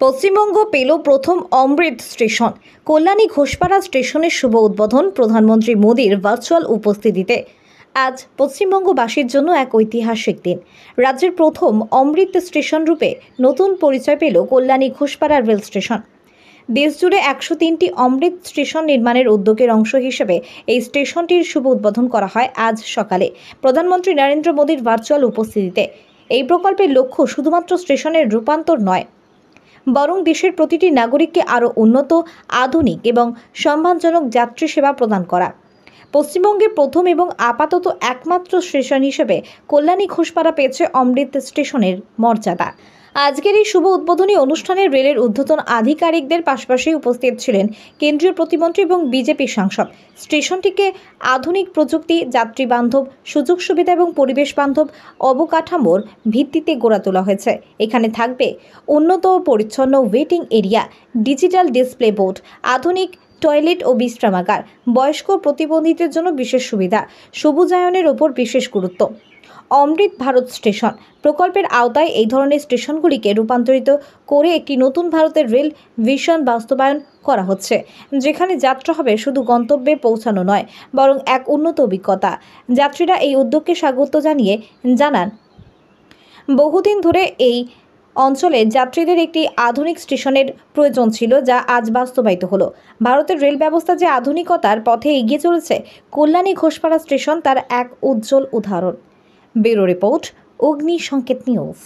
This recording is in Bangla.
পশ্চিমবঙ্গ পেল প্রথম অমৃত স্টেশন। কল্যাণী ঘোষপাড়া স্টেশনের শুভ উদ্বোধন প্রধানমন্ত্রী মোদীর ভার্চুয়াল উপস্থিতিতে। আজ পশ্চিমবঙ্গবাসীর জন্য এক ঐতিহাসিক দিন। রাজ্যের প্রথম অমৃত স্টেশন রূপে নতুন পরিচয় পেল কল্যাণী ঘোষপাড়া রেল স্টেশন। দেশজুড়ে 103টি অমৃত স্টেশন নির্মাণের উদ্যোগের অংশ হিসেবে এই স্টেশনটির শুভ উদ্বোধন করা হয় আজ সকালে প্রধানমন্ত্রী নরেন্দ্র মোদীর ভার্চুয়াল উপস্থিতিতে। এই প্রকল্পের লক্ষ্য শুধুমাত্র স্টেশনের রূপান্তর নয়, বরং দেশের প্রতিটি নাগরিককে আরও উন্নত, আধুনিক এবং সম্মানজনক যাত্রী সেবা প্রদান করা। পশ্চিমবঙ্গের প্রথম এবং আপাতত একমাত্র স্টেশন হিসেবে কল্যাণী ঘোষপাড়া পেয়েছে অমৃত স্টেশনের মর্যাদা। আজকের এই শুভ উদ্বোধনী অনুষ্ঠানে রেলের ঊর্ধ্বতন আধিকারিকদের পাশাপাশি উপস্থিত ছিলেন কেন্দ্রীয় প্রতিমন্ত্রী এবং বিজেপি সাংসদ। স্টেশনটিকে আধুনিক প্রযুক্তি, যাত্রী বান্ধব, সুযোগ সুবিধা এবং পরিবেশ বান্ধব অবকাঠামোর ভিত্তিতে গড়ে তোলা হয়েছে। এখানে থাকবে উন্নত ও পরিচ্ছন্ন waiting area, digital display board, আধুনিক টয়লেট ও বিশ্রামাগার, বয়স্ক প্রতিবন্ধীদের জন্য বিশেষ সুবিধা, সবুজায়নের ওপর বিশেষ গুরুত্ব। অমৃত ভারত স্টেশন প্রকল্পের আওতায় এই ধরনের স্টেশনগুলিকে রূপান্তরিত করে একটি নতুন ভারতের রেল ভিশন বাস্তবায়ন করা হচ্ছে, যেখানে যাত্রা হবে শুধু গন্তব্যে পৌঁছানো নয়, বরং এক উন্নত অভিজ্ঞতা। যাত্রীরা এই উদ্যোগকে স্বাগত জানান বহুদিন ধরে এই অঞ্চলে যাত্রীদের একটি আধুনিক স্টেশনের প্রয়োজন ছিল, যা আজ বাস্তবায়িত হলো। ভারতের রেল ব্যবস্থা যে আধুনিকতার পথে এগিয়ে চলেছে, কল্যাণী ঘোষপাড়া স্টেশন তার এক উজ্জ্বল উদাহরণ। ব্যুরো রিপোর্ট, অগ্নি সংকেত নিউজ।